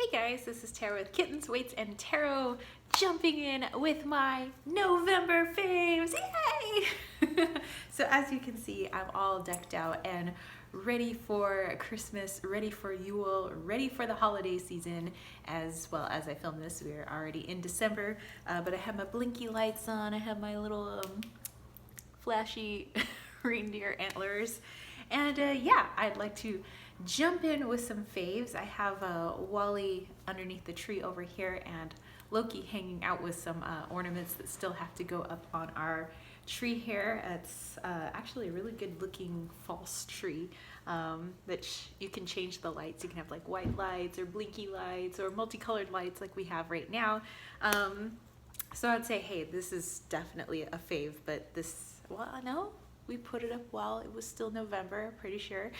Hey guys, this is Tara with Kittens, Weights, and Tarot, jumping in with my November faves, yay! So as you can see, I'm all decked out and ready for Christmas, ready for Yule, ready for the holiday season. As well as I film this, we are already in December, but I have my blinky lights on, I have my little flashy reindeer antlers, and yeah, I'd like to jump in with some faves. I have Wally underneath the tree over here and Loki hanging out with some ornaments that still have to go up on our tree here. It's actually a really good looking false tree that you can change the lights. You can have like white lights or blinky lights or multicolored lights like we have right now. So I'd say, hey, this is definitely a fave, but this, well, no, we put it up while it was still November, pretty sure.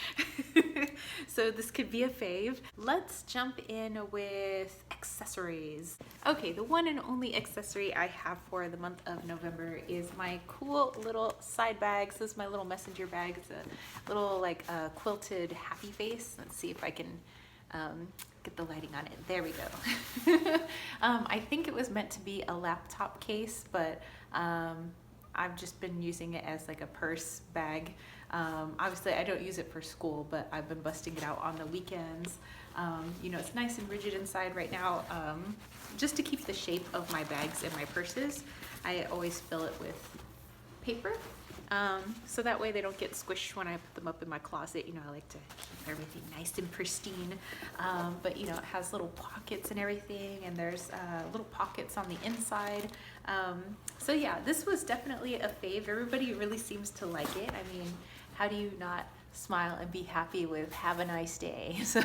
So this could be a fave. Let's jump in with accessories. Okay, the one and only accessory I have for the month of November is my cool little side bags. This is my little messenger bag. It's a little like quilted happy face. Let's see if I can get the lighting on it. There we go. I think it was meant to be a laptop case, but I've just been using it as like a purse bag. Obviously I don't use it for school, but I've been busting it out on the weekends. You know, it's nice and rigid inside right now. Just to keep the shape of my bags and my purses, I always fill it with paper. So that way they don't get squished when I put them up in my closet. You know, I like to keep everything nice and pristine. But you know, it has little pockets and everything, and there's little pockets on the inside. So yeah, this was definitely a fave. Everybody really seems to like it. I mean, how do you not smile and be happy with "have a nice day"? So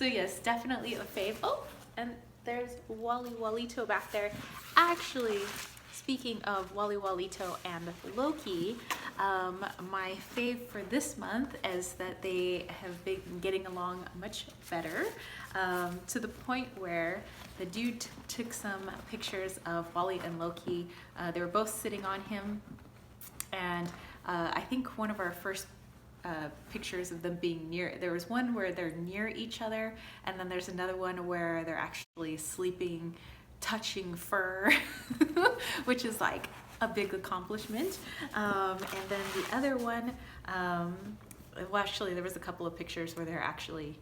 yes, definitely a fave. Oh, and there's Wally Walito back there. Actually, speaking of Wally Walito and Loki, my fave for this month is that they have been getting along much better, to the point where the dude took some pictures of Wally and Loki. They were both sitting on him, and I think one of our first pictures of them being near, there was one where they're near each other, and then there's another one where they're actually sleeping, touching fur, which is like a big accomplishment. And then the other one, well, actually there was a couple of pictures where they're actually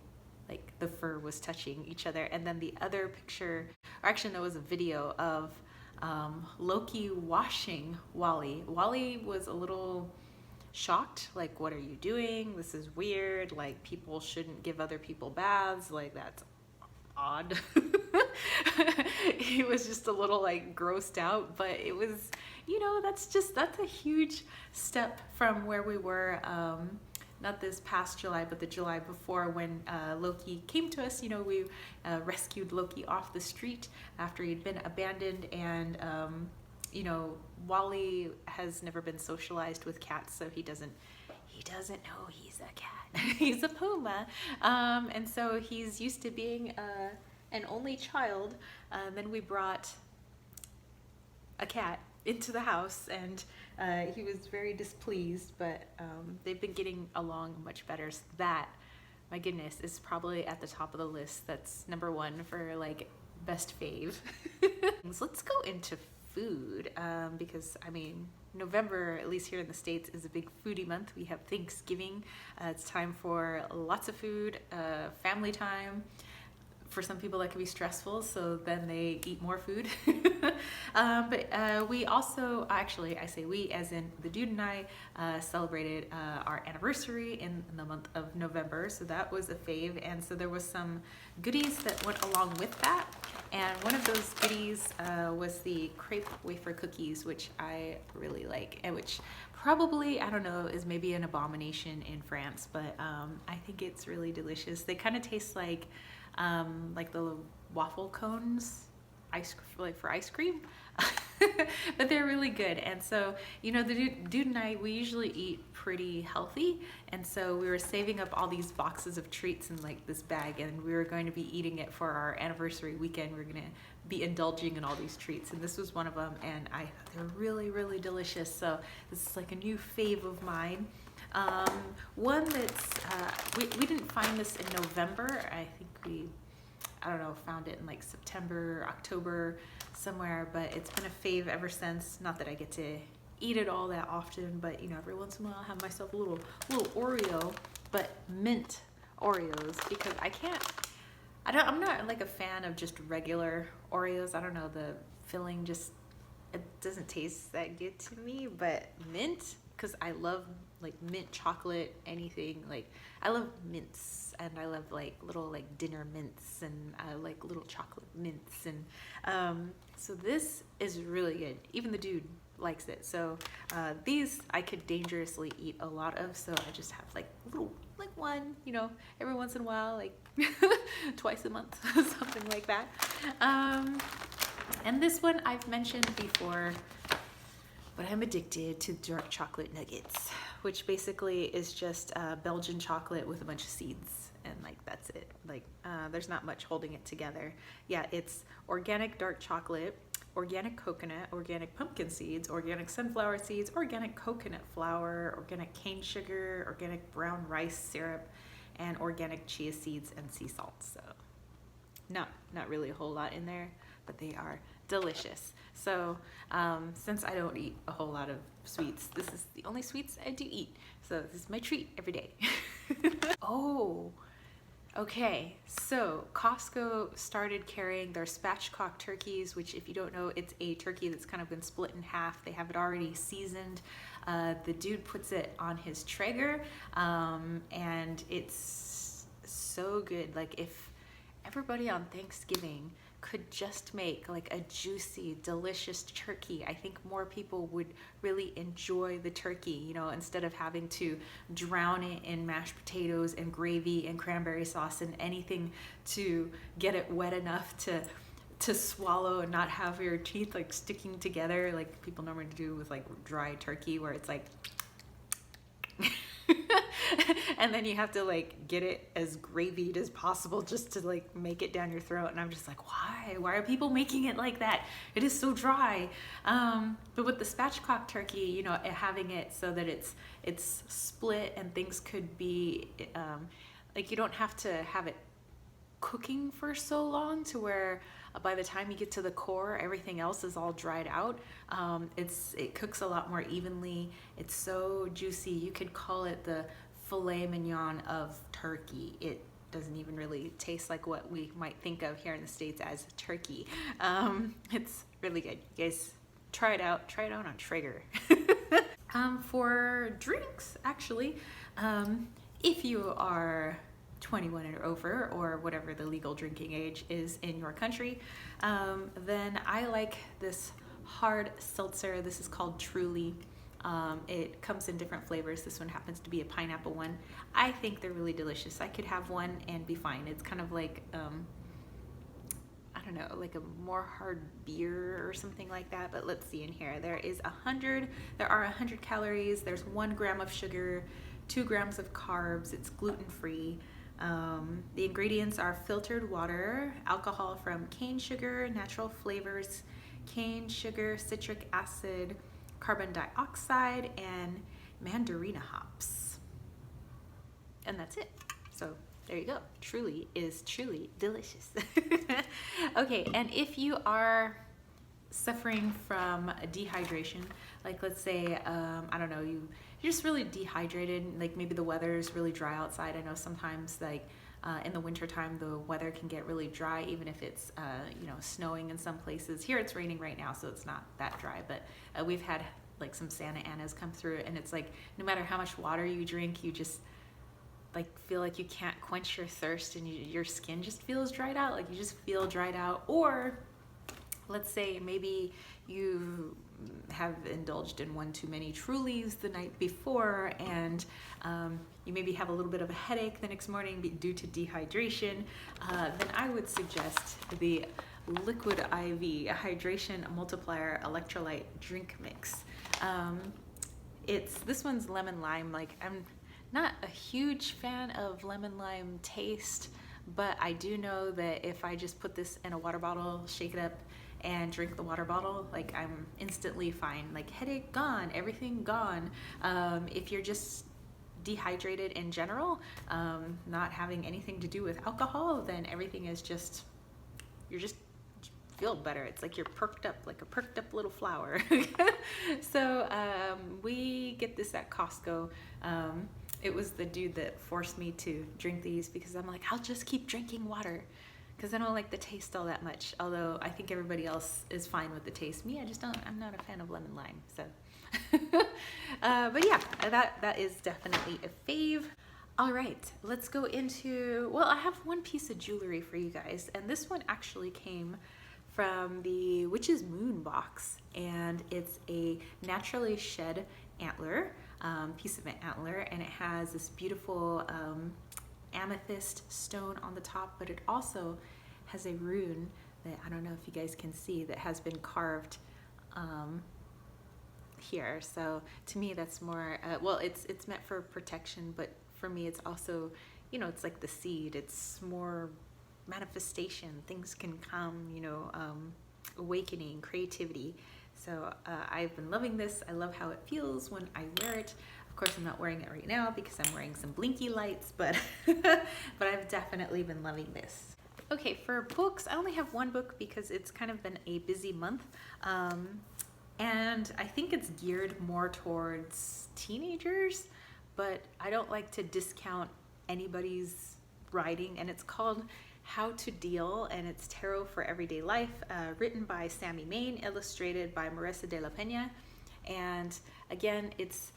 like the fur was touching each other, and then the other picture, or actually there was a video of Loki washing Wally. Wally was a little shocked, like, what are you doing? This is weird, like people shouldn't give other people baths, like that's odd. He was just a little like grossed out, but it was, you know, that's a huge step from where we were, not this past July, but the July before, when Loki came to us. You know, we rescued Loki off the street after he'd been abandoned, and you know, Wally has never been socialized with cats, so he doesn't know he's a cat. He's a puma, and so he's used to being an only child. Then we brought a cat into the house, and he was very displeased, but they've been getting along much better. So that, my goodness, is probably at the top of the list. That's number one for like best fave. So let's go into food, because I mean, November, at least here in the States, is a big foodie month. We have Thanksgiving. It's time for lots of food, family time. For some people that can be stressful, so then they eat more food. But we also, actually I say we as in the dude and I, celebrated our anniversary in the month of November, so that was a fave. And so there was some goodies that went along with that, and one of those goodies was the crepe wafer cookies, which I really like, and which probably, I don't know, is maybe an abomination in France, but I think it's really delicious. They kind of taste like the waffle cones, like for ice cream, but they're really good. And so, you know, the dude and I, we usually eat pretty healthy, and so we were saving up all these boxes of treats in like this bag, and we were going to be eating it for our anniversary weekend. We were gonna be indulging in all these treats, and this was one of them, and I thought they're really, really delicious. So this is like a new fave of mine. One that's, we didn't find this in November. I think we I don't know, found it in like September, October, somewhere, but it's been a fave ever since. Not that I get to eat it all that often, but you know, every once in a while I have myself a little Oreo, but mint Oreos, because I'm not like a fan of just regular Oreos. I don't know, the filling just, it doesn't taste that good to me, but mint, because I love like mint chocolate, anything, like I love mints, and I love like little like dinner mints, and I like little chocolate mints, and so this is really good. Even the dude likes it. So these I could dangerously eat a lot of, so I just have like little, like one, you know, every once in a while, like twice a month, something like that. And this one I've mentioned before, but I'm addicted to dark chocolate nuggets, which basically is just Belgian chocolate with a bunch of seeds, and like that's it. Like there's not much holding it together. Yeah, it's organic dark chocolate, organic coconut, organic pumpkin seeds, organic sunflower seeds, organic coconut flour, organic cane sugar, organic brown rice syrup, and organic chia seeds and sea salt. So not really a whole lot in there, but they are delicious. So since I don't eat a whole lot of sweets, this is the only sweets I do eat. So this is my treat every day. Oh, okay, so Costco started carrying their spatchcock turkeys, which if you don't know, it's a turkey that's kind of been split in half. They have it already seasoned. The dude puts it on his Traeger, and it's so good. Like if everybody on Thanksgiving could just make like a juicy, delicious turkey, I think more people would really enjoy the turkey, you know, instead of having to drown it in mashed potatoes and gravy and cranberry sauce and anything to get it wet enough to swallow and not have your teeth like sticking together like people normally do with like dry turkey, where it's like and then you have to like get it as gravied as possible just to like make it down your throat. And I'm just like, why are people making it like that? It is so dry. But with the spatchcock turkey, you know, having it so that it's split and things could be like you don't have to have it cooking for so long to where by the time you get to the core, everything else is all dried out. It cooks a lot more evenly. It's so juicy. You could call it the filet mignon of turkey. It doesn't even really taste like what we might think of here in the States as turkey. It's really good. You guys try it out. Try it out on Traeger. For drinks, actually, if you are 21 and over, or whatever the legal drinking age is in your country, then I like this hard seltzer. This is called Truly. It comes in different flavors. This one happens to be a pineapple one. I think they're really delicious. I could have one and be fine. It's kind of like, I don't know, like a more hard beer or something like that. But let's see in here. There are 100 calories. There's 1 gram of sugar, 2 grams of carbs. It's gluten-free. The ingredients are filtered water, alcohol from cane sugar, natural flavors, cane sugar, citric acid, carbon dioxide, and mandarina hops. And that's it. So there you go. Truly is truly delicious. Okay, and if you are suffering from dehydration, like let's say, I don't know, you're just really dehydrated, like maybe the weather is really dry outside. I know sometimes like in the wintertime the weather can get really dry, even if it's you know, snowing in some places. Here it's raining right now, so it's not that dry, but we've had like some Santa Anas come through, and it's like no matter how much water you drink, you just like feel like you can't quench your thirst, and your skin just feels dried out, like you just feel dried out. Or let's say maybe you have indulged in one too many Trulies the night before, and you maybe have a little bit of a headache the next morning due to dehydration, then I would suggest the Liquid IV Hydration Multiplier Electrolyte Drink Mix. This one's lemon lime. Like, I'm not a huge fan of lemon lime taste, but I do know that if I just put this in a water bottle, shake it up, and drink the water bottle, like I'm instantly fine. Like headache gone, everything gone. If you're just dehydrated in general, not having anything to do with alcohol, then everything is just you're just feel better. It's like you're perked up, like a perked up little flower. So we get this at Costco. It was the dude that forced me to drink these because I'm like, I'll just keep drinking water because I don't like the taste all that much. Although I think everybody else is fine with the taste. Me, I just don't, I'm not a fan of lemon lime. So, but yeah, that is definitely a fave. All right, let's go into, well, I have one piece of jewelry for you guys, and this one actually came from the Witch's Moon box, and it's a naturally shed antler, piece of an antler, and it has this beautiful amethyst stone on the top, but it also has a rune that I don't know if you guys can see that has been carved here. So to me, that's more well, it's meant for protection, but for me, it's also, you know, it's like the seed. It's more manifestation. Things can come, you know, awakening, creativity. So I've been loving this. I love how it feels when I wear it. Of course, I'm not wearing it right now because I'm wearing some blinky lights, but but I've definitely been loving this. Okay, for books, I only have one book because it's kind of been a busy month. And I think it's geared more towards teenagers, but I don't like to discount anybody's writing, and it's called How to Deal, and it's Tarot for Everyday Life, written by Sammy Main, illustrated by Marissa de la Pena. And again, it's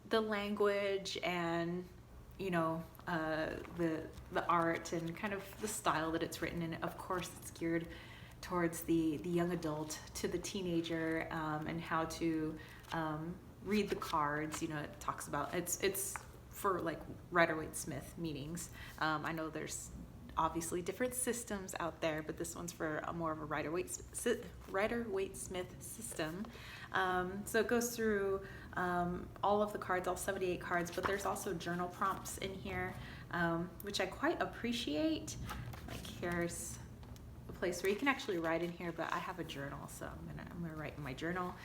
the language and, you know, the art and kind of the style that it's written in. Of course, it's geared towards the young adult, to the teenager, and how to read the cards. You know, it talks about, it's for like Rider-Waite-Smith meetings. I know there's obviously different systems out there, but this one's for a more of a Rider-Waite-Smith system. So it goes through all of the cards, all 78 cards, but there's also journal prompts in here, which I quite appreciate. Like here's a place where you can actually write in here, but I have a journal, so I'm gonna write in my journal.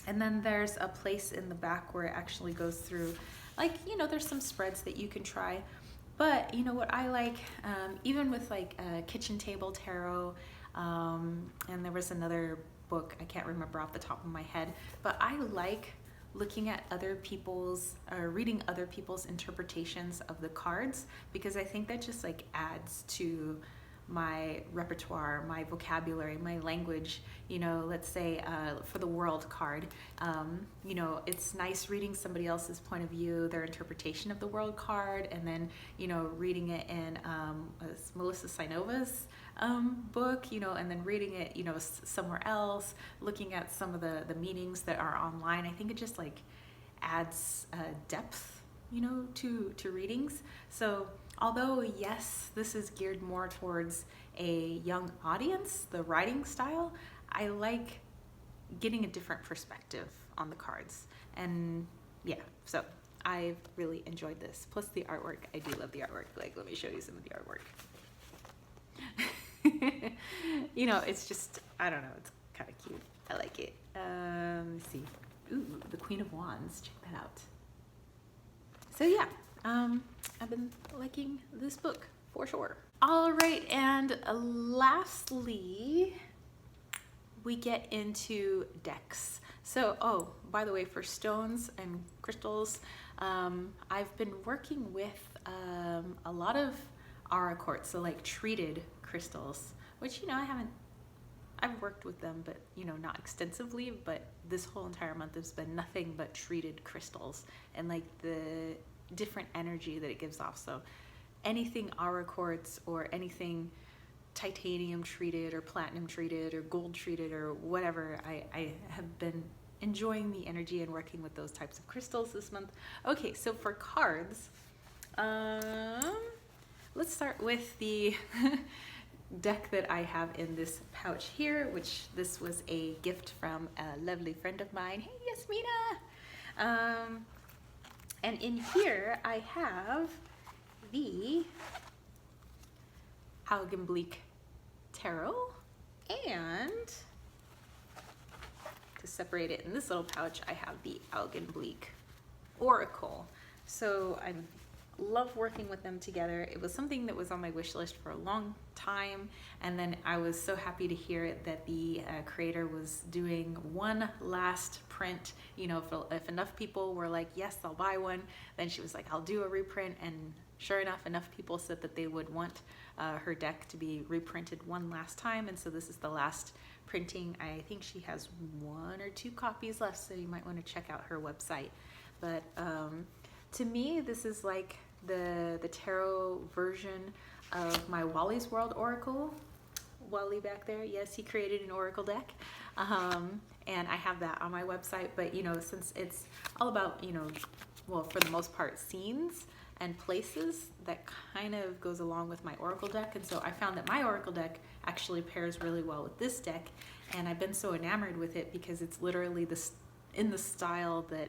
And then there's a place in the back where it actually goes through, like, you know, there's some spreads that you can try. But you know what I like, even with like kitchen table tarot, and there was another book, I can't remember off the top of my head, but I like looking at other people's, reading other people's interpretations of the cards, because I think that just like adds to my repertoire, my vocabulary, my language. You know, let's say for the world card, you know, it's nice reading somebody else's point of view, their interpretation of the world card, and then, you know, reading it in Melissa Sinova's book, you know, and then reading it, you know, somewhere else, looking at some of the meanings that are online. I think it just like adds depth, you know, to readings. So although, yes, this is geared more towards a young audience, the writing style, I like getting a different perspective on the cards. And yeah, so I've really enjoyed this. Plus the artwork, I do love the artwork. Like, let me show you some of the artwork. You know, it's just, I don't know, it's kind of cute. I like it. Let's see. Ooh, the Queen of Wands, check that out. So yeah. I've been liking this book for sure. All right, and lastly, we get into decks. So, oh, by the way, for stones and crystals, I've been working with a lot of aura quartz, so like treated crystals, which, you know, I've worked with them, but, you know, not extensively, but this whole entire month has been nothing but treated crystals and like the different energy that it gives off. So anything aura quartz or anything titanium treated or platinum treated or gold treated or whatever, I have been enjoying the energy and working with those types of crystals this month. Okay, so for cards, let's start with the deck that I have in this pouch here, which this was a gift from a lovely friend of mine. Hey, Yasmina! And in here I have the Augenblick Tarot, and to separate it in this little pouch, I have the Augenblick Oracle. So I'm love working with them together. It was something that was on my wish list for a long time, and then I was so happy to hear that the creator was doing one last print. You know, if enough people were like, yes, I'll buy one, then she was like, I'll do a reprint. And sure enough people said that they would want her deck to be reprinted one last time, and so this is the last printing. I think she has 1 or 2 copies left, so you might want to check out her website. But to me, this is like the tarot version of my Wally's World Oracle. Wally back there, yes, he created an Oracle deck, and I have that on my website. But you know, since it's all about, you know, well, for the most part, scenes and places, that kind of goes along with my Oracle deck. And so I found that my Oracle deck actually pairs really well with this deck, and I've been so enamored with it because it's literally in the style that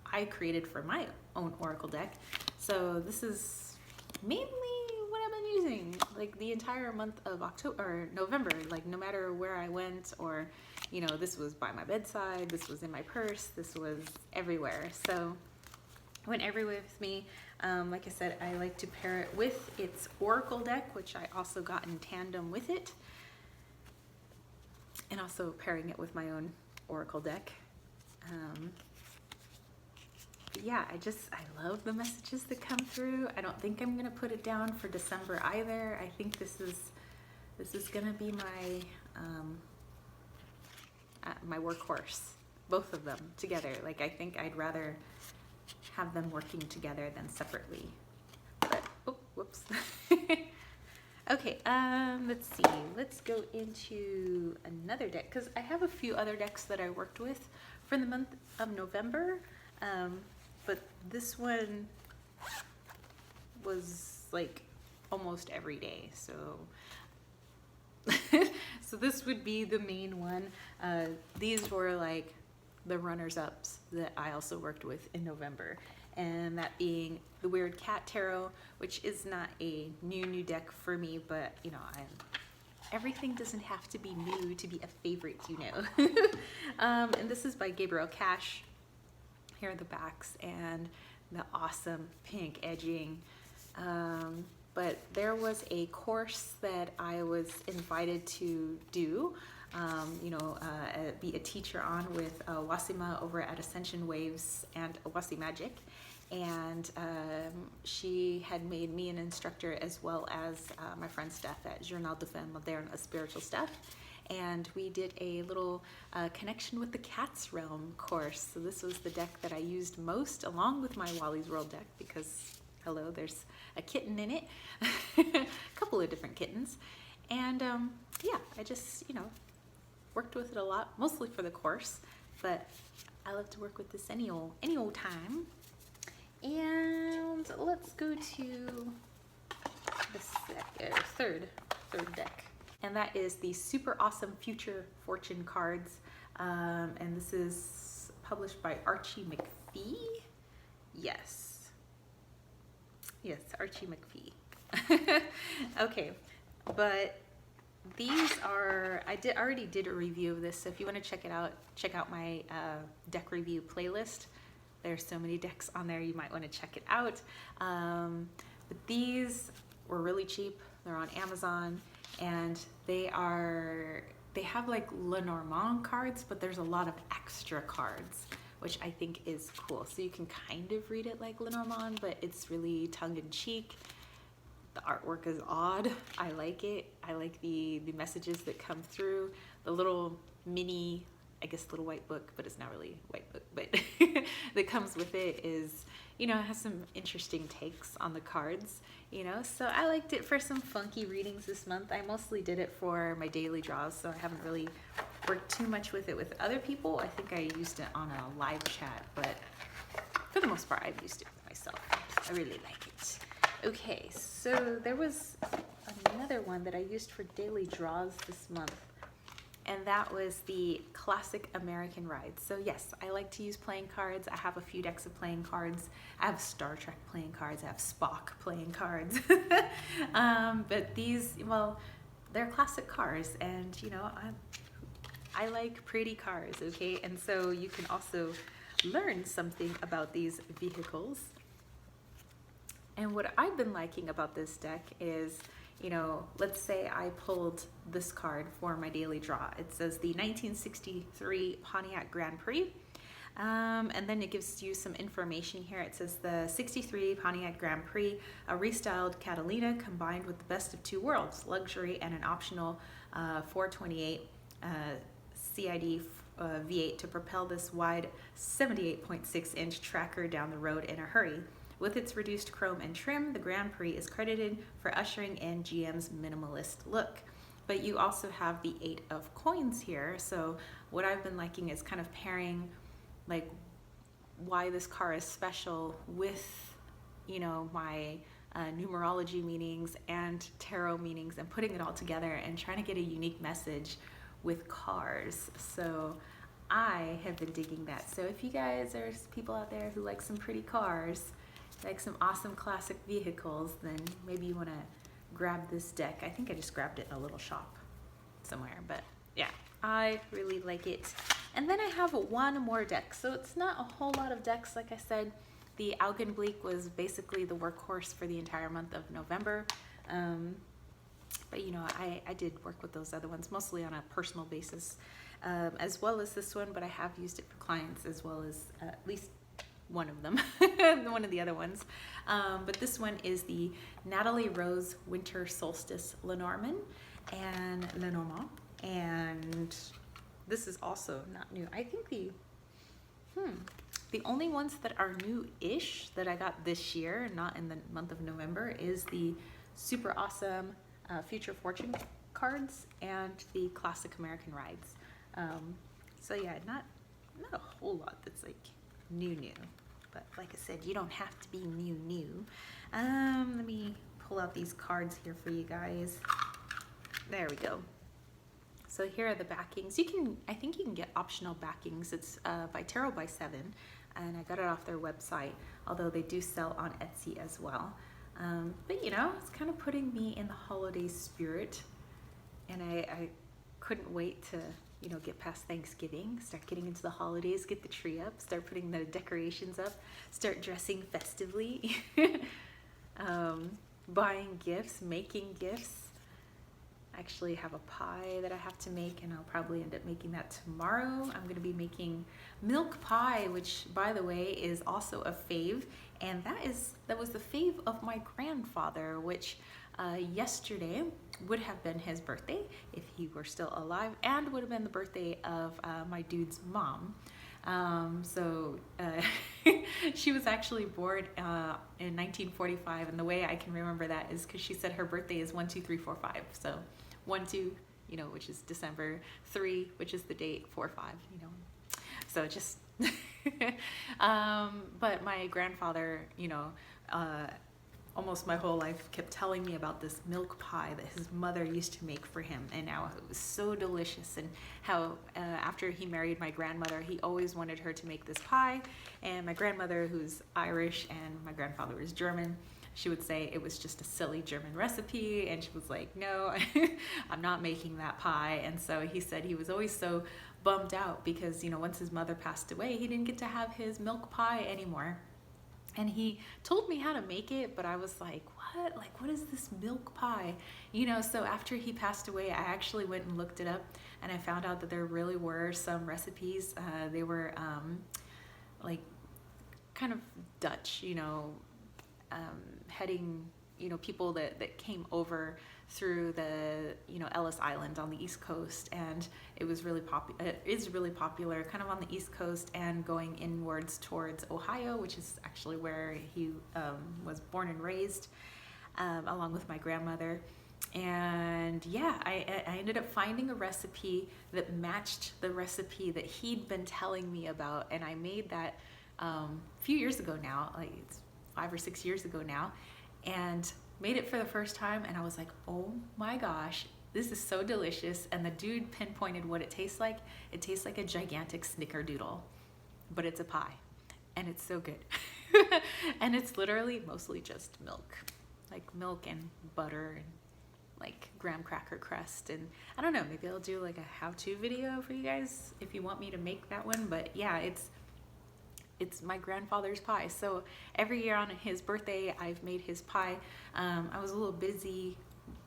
I created for my own Oracle deck. So this is mainly what I've been using like the entire month of October or November, like no matter where I went, or you know, this was by my bedside, this was in my purse, this was everywhere. So it went everywhere with me. Like I said, I like to pair it with its Oracle deck, which I also got in tandem with it, and also pairing it with my own Oracle deck. Yeah, I love the messages that come through. I don't think I'm gonna put it down for December either. I think this is gonna be my workhorse, both of them together. Like, I think I'd rather have them working together than separately. But oh, whoops. Okay, let's see. Let's go into another deck, because I have a few other decks that I worked with for the month of November. But this one was like almost every day, so so this would be the main one. These were like the runners-ups that I also worked with in November, and that being the Weird Cat Tarot, which is not a new deck for me, but you know, everything doesn't have to be new to be a favorite, you know. And this is by Gabriel Cash. Here are the backs and the awesome pink edging. But there was a course that I was invited to do, be a teacher on with Wasima over at Ascension Waves and Wasi Magic. And she had made me an instructor, as well as my friend Steph at Journal de Femme Moderne, a spiritual Steph. And we did a little connection with the Cat's Realm course. So this was the deck that I used most, along with my Wally's World deck, because hello, there's a kitten in it, a couple of different kittens. And yeah, I just, you know, worked with it a lot, mostly for the course, but I love to work with this any old time. And let's go to the third deck. And that is the Super Awesome Future Fortune cards. And this is published by Archie McPhee. Yes, Archie McPhee. Okay, but these are, I already did a review of this, so if you want to check it out, check out my deck review playlist. There's so many decks on there, you might want to check it out. But these were really cheap. They're on Amazon, and they have like Lenormand cards, but there's a lot of extra cards, which I think is cool. So you can kind of read it like Lenormand, but it's really tongue-in-cheek. The artwork is odd. I like it. I like the messages that come through. The little mini, I guess, little white book, but it's not really a white book, but that comes with it is, you know, it has some interesting takes on the cards, you know. So I liked it for some funky readings this month. I mostly did it for my daily draws, so I haven't really worked too much with it with other people. I think I used it on a live chat, but for the most part, I've used it with myself. I really like it. Okay, so there was another one that I used for daily draws this month, and that was the Classic American Ride. So yes, I like to use playing cards. I have a few decks of playing cards. I have Star Trek playing cards. I have Spock playing cards. But these, well, they're classic cars, and you know, I like pretty cars, okay? And so you can also learn something about these vehicles And what I've been liking about this deck is, you know, let's say I pulled this card for my daily draw. It says the 1963 Pontiac Grand Prix. And then it gives you some information here. It says the 63 Pontiac Grand Prix, a restyled Catalina combined with the best of two worlds, luxury and an optional 428 CID V8 to propel this wide 78.6-inch tracker down the road in a hurry. With its reduced chrome and trim, the Grand Prix is credited for ushering in GM's minimalist look. But you also have the 8 of coins here. So what I've been liking is kind of pairing like why this car is special with, you know, my numerology meanings and tarot meanings, and putting it all together and trying to get a unique message with cars. So I have been digging that. So if you guys are people out there who like some pretty cars, like some awesome classic vehicles, then maybe you want to grab this deck. I think I just grabbed it in a little shop somewhere, but yeah, I really like it. And then I have one more deck. So it's not a whole lot of decks. Like I said, the Augenblick was basically the workhorse for the entire month of November. But you know, I did work with those other ones, mostly on a personal basis, as well as this one, but I have used it for clients as well as at least one of them, one of the other ones. But this one is the Natalie Rose Winter Solstice Lenormand, and this is also not new. I think the only ones that are new-ish that I got this year, not in the month of November, is the super awesome Future Fortune cards and the Classic American Rides. So yeah, not a whole lot that's like new, but like I said, you don't have to be new. Let me pull out these cards here for you guys. There we go. So here are the backings. I think you can get optional backings. It's by Tarot by 7, and I got it off their website, although they do sell on Etsy as well. But you know, it's kind of putting me in the holiday spirit, and I couldn't wait to, you know, get past Thanksgiving, start getting into the holidays, get the tree up, start putting the decorations up, start dressing festively, buying gifts, making gifts. I actually have a pie that I have to make, and I'll probably end up making that tomorrow. I'm going to be making milk pie, which by the way is also a fave, and that was the fave of my grandfather, which yesterday would have been his birthday if he were still alive, and would have been the birthday of my dude's mom. She was actually born in 1945, and the way I can remember that is because she said her birthday is 1, 2, 3, 4, 5. So 1, 2, you know, which is December, 3, which is the date, 4, 5, you know. So just, but my grandfather, you know, almost my whole life kept telling me about this milk pie that his mother used to make for him, and now it was so delicious, and how after he married my grandmother, he always wanted her to make this pie, and my grandmother, who's Irish and my grandfather was German, she would say it was just a silly German recipe, and she was like, no, I'm not making that pie. And so he said he was always so bummed out because, you know, once his mother passed away, he didn't get to have his milk pie anymore. And he told me how to make it, but I was like, what? Like, what is this milk pie? You know, so after he passed away, I actually went and looked it up, and I found out that there really were some recipes. They were like kind of Dutch, you know, heading, you know, people that came over through the, you know, Ellis Island on the East Coast, and it was really is really popular kind of on the East Coast and going inwards towards Ohio, which is actually where he was born and raised, along with my grandmother. And yeah, I ended up finding a recipe that matched the recipe that he'd been telling me about, and I made that a few years ago now, like it's 5 or 6 years ago now, and made it for the first time, and I was like, oh my gosh, this is so delicious. And the dude pinpointed what it tastes like. It tastes like a gigantic snickerdoodle, but it's a pie, and it's so good. And it's literally mostly just milk, like milk and butter and like graham cracker crust. And I don't know, maybe I'll do like a how-to video for you guys if you want me to make that one. But yeah, it's it's my grandfather's pie. So every year on his birthday, I've made his pie. I was a little busy,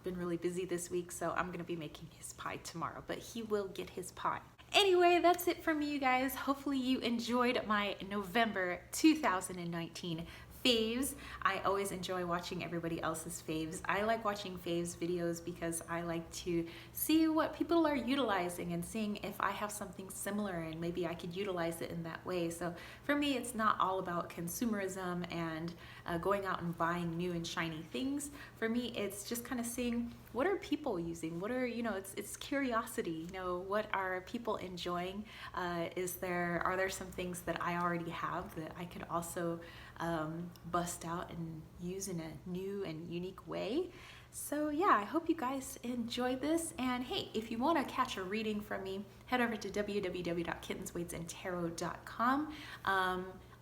been really busy this week, so I'm gonna be making his pie tomorrow, but he will get his pie. Anyway, that's it from me, you guys. Hopefully you enjoyed my November 2019 faves. I always enjoy watching everybody else's faves. I like watching faves videos because I like to see what people are utilizing and seeing if I have something similar and maybe I could utilize it in that way. So for me, it's not all about consumerism and going out and buying new and shiny things. For me, it's just kind of seeing what are people using? What are, it's curiosity, what are people enjoying? Are there some things that I already have that I could also bust out and use in a new and unique way? So yeah, I hope you guys enjoyed this. And hey, if you want to catch a reading from me, head over to www.kittensweightsandtarot.com.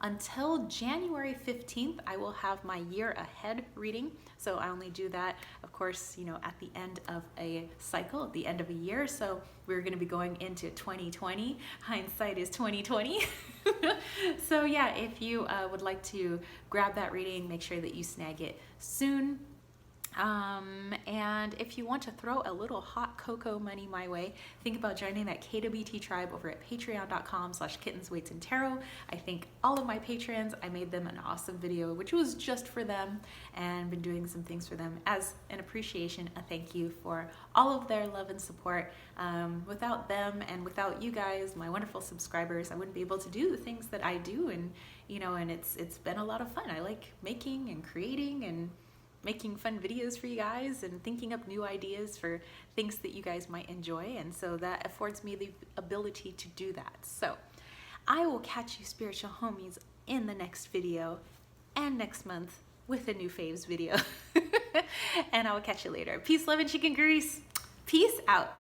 Until January 15th, I will have my year ahead reading. So I only do that, of course, at the end of a cycle, at the end of a year. So we're going to be going into 2020. Hindsight is 2020. So yeah, if you would like to grab that reading, make sure that you snag it soon. And if you want to throw a little hot cocoa money my way, think about joining that KWT tribe over at patreon.com/kittensweightsandtarot. I thank all of my patrons. I made them an awesome video, which was just for them, and been doing some things for them as an appreciation, a thank you for all of their love and support. Without them and without you guys, my wonderful subscribers, I wouldn't be able to do the things that I do. And, and it's been a lot of fun. I like making and creating and making fun videos for you guys and thinking up new ideas for things that you guys might enjoy, and so that affords me the ability to do that. So I will catch you spiritual homies in the next video and next month with a new faves video. And I will catch you later. Peace, love, and chicken grease. Peace out.